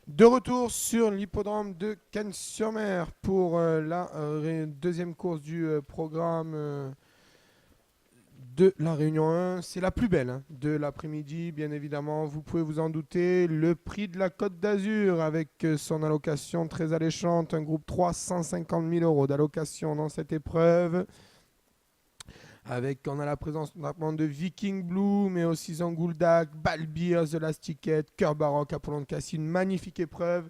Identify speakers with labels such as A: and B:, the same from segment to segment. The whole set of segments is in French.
A: De retour sur l'hippodrome de Cannes-sur-Mer pour la deuxième course du programme de la Réunion 1. C'est la plus belle de l'après-midi, bien évidemment. Vous pouvez vous en douter. Le prix de la Côte d'Azur avec son allocation très alléchante. Un groupe 3, 150 000 euros d'allocation dans cette épreuve. On a la présence notamment de Viking Blue, mais aussi Zangouldak, Balbir, The Last Ticket, Cœur Baroque, Apollon de Cassis. Une magnifique épreuve.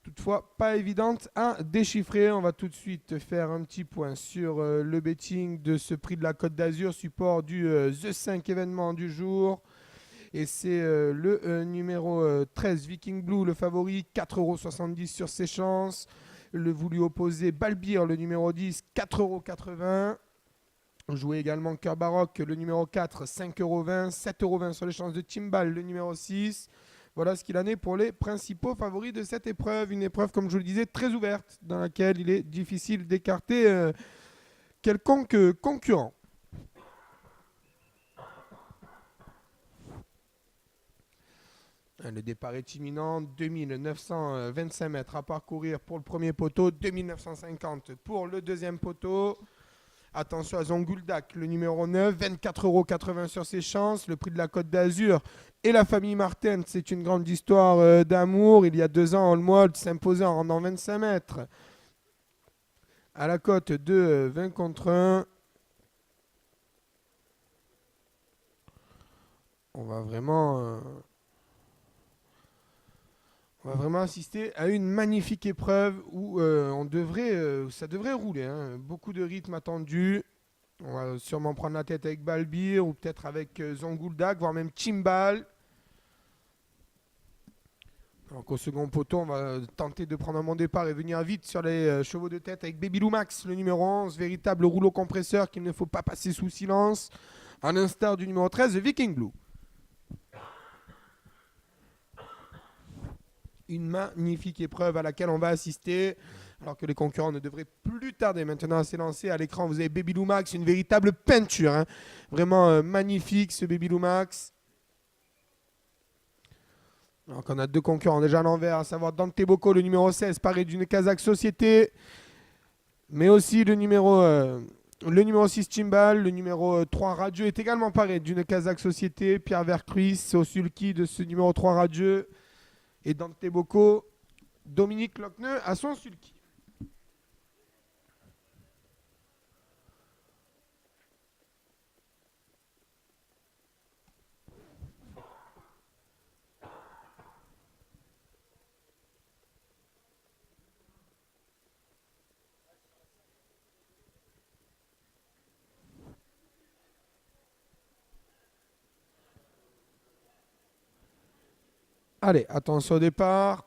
A: Toutefois, pas évidente à déchiffrer. On va tout de suite faire un petit point sur le betting de ce prix de la Côte d'Azur, support du The 5 événement du jour. Et c'est le numéro 13, Viking Blue, le favori, 4,70 € sur ses chances. Le voulu opposé, Balbir, le numéro 10, 4,80 €. Jouer également Cœur Baroque, le numéro 4, 5,20 €, 7,20 € sur les chances de Timbal, le numéro 6. Voilà ce qu'il en est pour les principaux favoris de cette épreuve. Une épreuve, comme je vous le disais, très ouverte, dans laquelle il est difficile d'écarter quelconque concurrent. Le départ est imminent, 2925 mètres à parcourir pour le premier poteau, 2950 pour le deuxième poteau. Attention à Zongouldak, le numéro 9, 24,80 € sur ses chances. Le prix de la Côte d'Azur et la famille Martin, c'est une grande histoire d'amour. Il y a 2 ans, Olmold s'imposait en rendant 25 mètres. À la cote de 20 contre 1. On va vraiment assister à une magnifique épreuve où ça devrait rouler. Beaucoup de rythme attendu. On va sûrement prendre la tête avec Balbir ou peut-être avec Zongouldak, voire même Timbal. Donc au second poteau, on va tenter de prendre un bon départ et venir vite sur les chevaux de tête avec Baby Lou Max, le numéro 11, véritable rouleau compresseur qu'il ne faut pas passer sous silence, à l'instar du numéro 13, Viking Blue. Une magnifique épreuve à laquelle on va assister, alors que les concurrents ne devraient plus tarder maintenant à s'élancer. À l'écran, vous avez Baby Lou Max, une véritable peinture. Vraiment magnifique ce Baby Lou Max. Donc on a 2 concurrents déjà à l'envers, à savoir Dante Bocco, le numéro 16, paré d'une Kazakh Société, mais aussi le numéro 6 Timbal, le numéro 3 Radieux est également paré d'une Kazakh Société, Pierre Vercruis, c'est au sulky de ce numéro 3 Radieux. Et Dante Bocco, Dominique Lochneux à son sulky. Allez, attention au départ.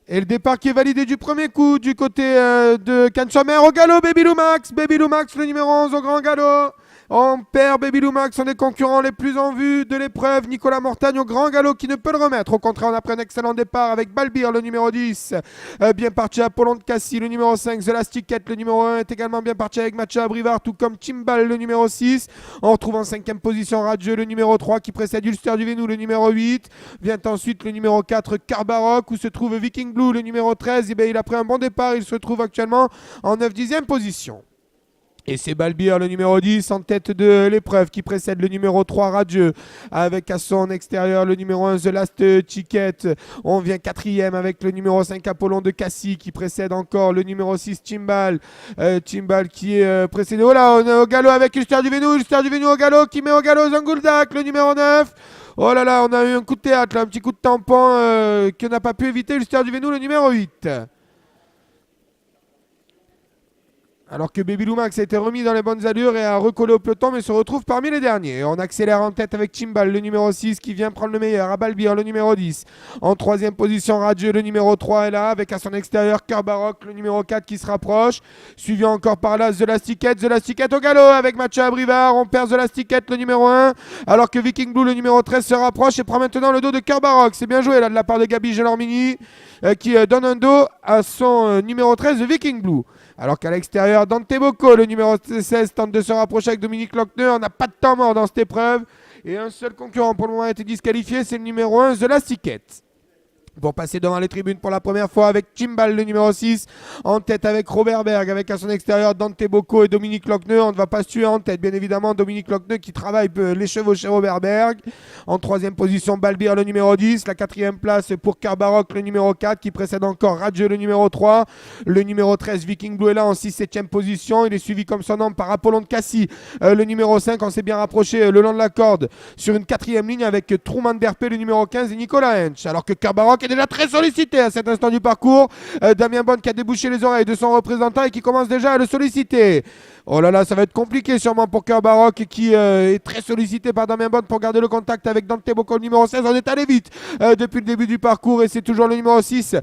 A: Et le départ qui est validé du premier coup du côté de Cannes-sur-Mer. Au galop, Baby Lou Max. Baby Lou Max, le numéro 11 au grand galop. On perd Baby Lou Max, un des concurrents les plus en vue de l'épreuve. Nicolas Mortagne au grand galop qui ne peut le remettre. Au contraire, on a pris un excellent départ avec Balbir, le numéro 10. Bien parti Apollon de Cassis, le numéro 5. The Last Ticket, le numéro 1 est également bien parti avec Mathieu Abrivard, tout comme Timbal, le numéro 6. On retrouve en 5e position Radieux, le numéro 3 qui précède Ulster du Vénou, le numéro 8. Vient ensuite le numéro 4, Carbaroc, où se trouve Viking Blue, le numéro 13. Et bien, il a pris un bon départ. Il se trouve actuellement en 9-10e position. Et c'est Balbir, le numéro 10, en tête de l'épreuve, qui précède le numéro 3, Radieux, avec à son extérieur le numéro 1, The Last Ticket. On vient 4e avec le numéro 5, Apollon de Cassis, qui précède encore le numéro 6, Timbal. Timbal qui est précédé. Oh là, on est au galop avec Ulster du Vénou. Ulster du Vénou au galop, qui met au galop Zangouldak, le numéro 9. Oh là là, on a eu un coup de théâtre, là, un petit coup de tampon qu'on n'a pas pu éviter. Ulster du Vénou, le numéro 8. Alors que Baby Lou Max a été remis dans les bonnes allures et a recollé au peloton, mais se retrouve parmi les derniers. On accélère en tête avec Timbal, le numéro 6, qui vient prendre le meilleur. À Balbir, le numéro 10. En 3e position, Radieux, le numéro 3 est là, avec à son extérieur Cœur Baroque, le numéro 4 qui se rapproche. Suivi encore par là, The Last Ticket. The Last Ticket au galop avec Mathieu Abrivard. On perd The Last Ticket, le numéro 1. Alors que Viking Blue, le numéro 13, se rapproche et prend maintenant le dos de Cœur Baroque. C'est bien joué là de la part de Gabi Gelormini, qui donne un dos à son numéro 13, Viking Blue. Alors qu'à l'extérieur, Dante Bocco, le numéro 16, tente de se rapprocher avec Dominique Lochneux. On n'a pas de temps mort dans cette épreuve. Et un seul concurrent pour le moment a été disqualifié, c'est le numéro 1, The Last Ticket. Pour passer devant les tribunes pour la première fois avec Chimbal, le numéro 6, en tête avec Robert Berg, avec à son extérieur Dante Bocco et Dominique Lochneux. On ne va pas se tuer en tête, bien évidemment, Dominique Lochneux qui travaille les chevaux chez Robert Berg. En troisième position, Balbir, le numéro 10. La quatrième place pour Carbaroc, le numéro 4, qui précède encore Radieux, le numéro 3. Le numéro 13, Viking Blue, est là en 6-7e position. Il est suivi comme son nom par Apollon de Cassis, le numéro 5. On s'est bien rapproché le long de la corde sur une quatrième ligne avec Truman Derpé, le numéro 15, et Nicolas Hench. Alors que Carbaroc est déjà très sollicité à cet instant du parcours. Damien Bonne qui a débouché les oreilles de son représentant et qui commence déjà à le solliciter. Oh là là, ça va être compliqué sûrement pour Carbaroc qui est très sollicité par Damien Bonne pour garder le contact avec Dante Bocco, le numéro 16. On est allé vite depuis le début du parcours et c'est toujours le numéro 6,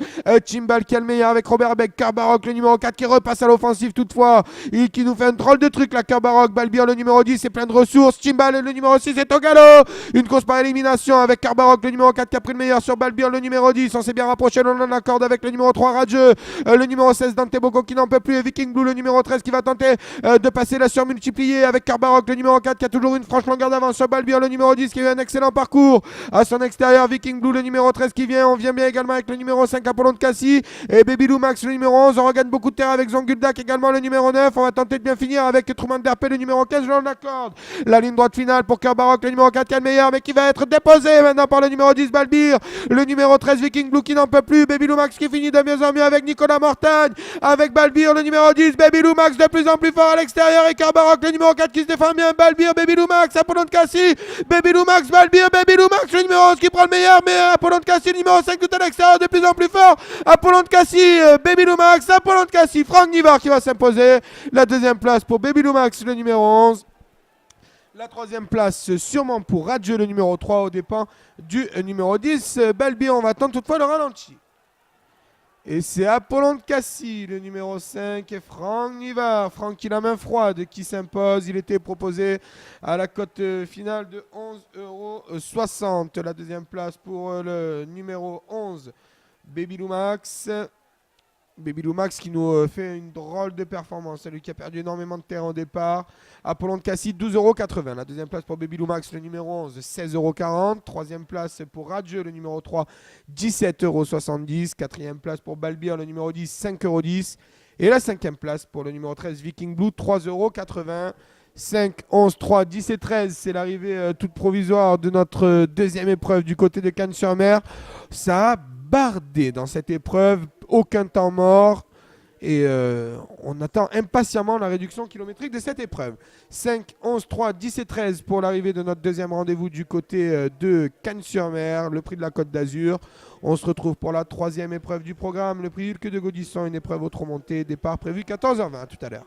A: Chimbal, qui est le meilleur avec Robert Beck. Carbaroc, le numéro 4, qui repasse à l'offensive toutefois et qui nous fait un drôle de truc là. Carbaroc, Balbir, le numéro 10, est plein de ressources. Chimbal, le numéro 6, est au galop. Une course par élimination avec Carbaroc, le numéro 4, qui a pris le meilleur sur Balbir, le numéro 10. On s'est bien rapproché le long de la corde avec le numéro 3, Radieux, le numéro 16, Dante Bocco, qui n'en peut plus, et Viking Blue, le numéro 13, qui va tenter de passer la surmultipliée avec Carbaroc, le numéro 4, qui a toujours une franche longueur d'avance sur Balbir, le numéro 10, qui a eu un excellent parcours à son extérieur. Viking Blue, le numéro 13, qui vient. On vient bien également avec le numéro 5, Apollon de Cassis, et Baby Lou Max, le numéro 11. On regagne beaucoup de terrain avec Zonguldak également, le numéro 9. On va tenter de bien finir avec Truman Derpé, le numéro 15, le long de la corde. La ligne droite finale pour Carbaroc, le numéro 4, qui est le meilleur, mais qui va être déposé maintenant par le numéro 10, Balbir, le numéro 13, Viking Blue, qui n'en peut plus. Baby Lou Max qui finit de mieux en mieux avec Nicolas Mortagne, avec Balbir, le numéro 10. Baby Lou Max de plus en plus fort à l'extérieur, et Carbaroc, le numéro 4, qui se défend bien. Balbir, Baby Lou Max, Apollon de Cassis, Baby Lou Max, Balbir, Baby Lou Max, le numéro 11, qui prend le meilleur, mais Apollon de Cassis, le numéro 5, tout à l'extérieur, de plus en plus fort. Apollon de Cassis, Baby Lou Max, Apollon de Cassis, Franck Nivard qui va s'imposer. La deuxième place pour Baby Lou Max, le numéro 11. La troisième place sûrement pour Radieux, le numéro 3, aux dépens du numéro 10, Balbir. On va attendre toutefois le ralenti. Et c'est Apollon de Cassis, le numéro 5, et Franck Nivard. Franck qui la main froide, qui s'impose. Il était proposé à la cote finale de 11,60 €. La deuxième place pour le numéro 11, Baby Lou Max. Baby Lou Max qui nous fait une drôle de performance. C'est lui qui a perdu énormément de terrain au départ. Apollon de Cassis, 12,80 €. La deuxième place pour Baby Lou Max, le numéro 11, 16,40 €. Troisième place pour Radieux, le numéro 3, 17,70 €. Quatrième place pour Balbir, le numéro 10, 5,10 €. Et la cinquième place pour le numéro 13, Viking Blue, 3,80 €. 5, 11, 3, 10 et 13, c'est l'arrivée toute provisoire de notre deuxième épreuve du côté de Cannes-sur-Mer. Ça a bardé dans cette épreuve, aucun temps mort. Et on attend impatiemment la réduction kilométrique de cette épreuve. 5, 11, 3, 10 et 13 pour l'arrivée de notre deuxième rendez-vous du côté de Cannes-sur-Mer, le prix de la Côte d'Azur. On se retrouve pour la troisième épreuve du programme, le prix Hulk de Gaudisson, une épreuve au trop monté, départ prévu 14h20. À tout à l'heure.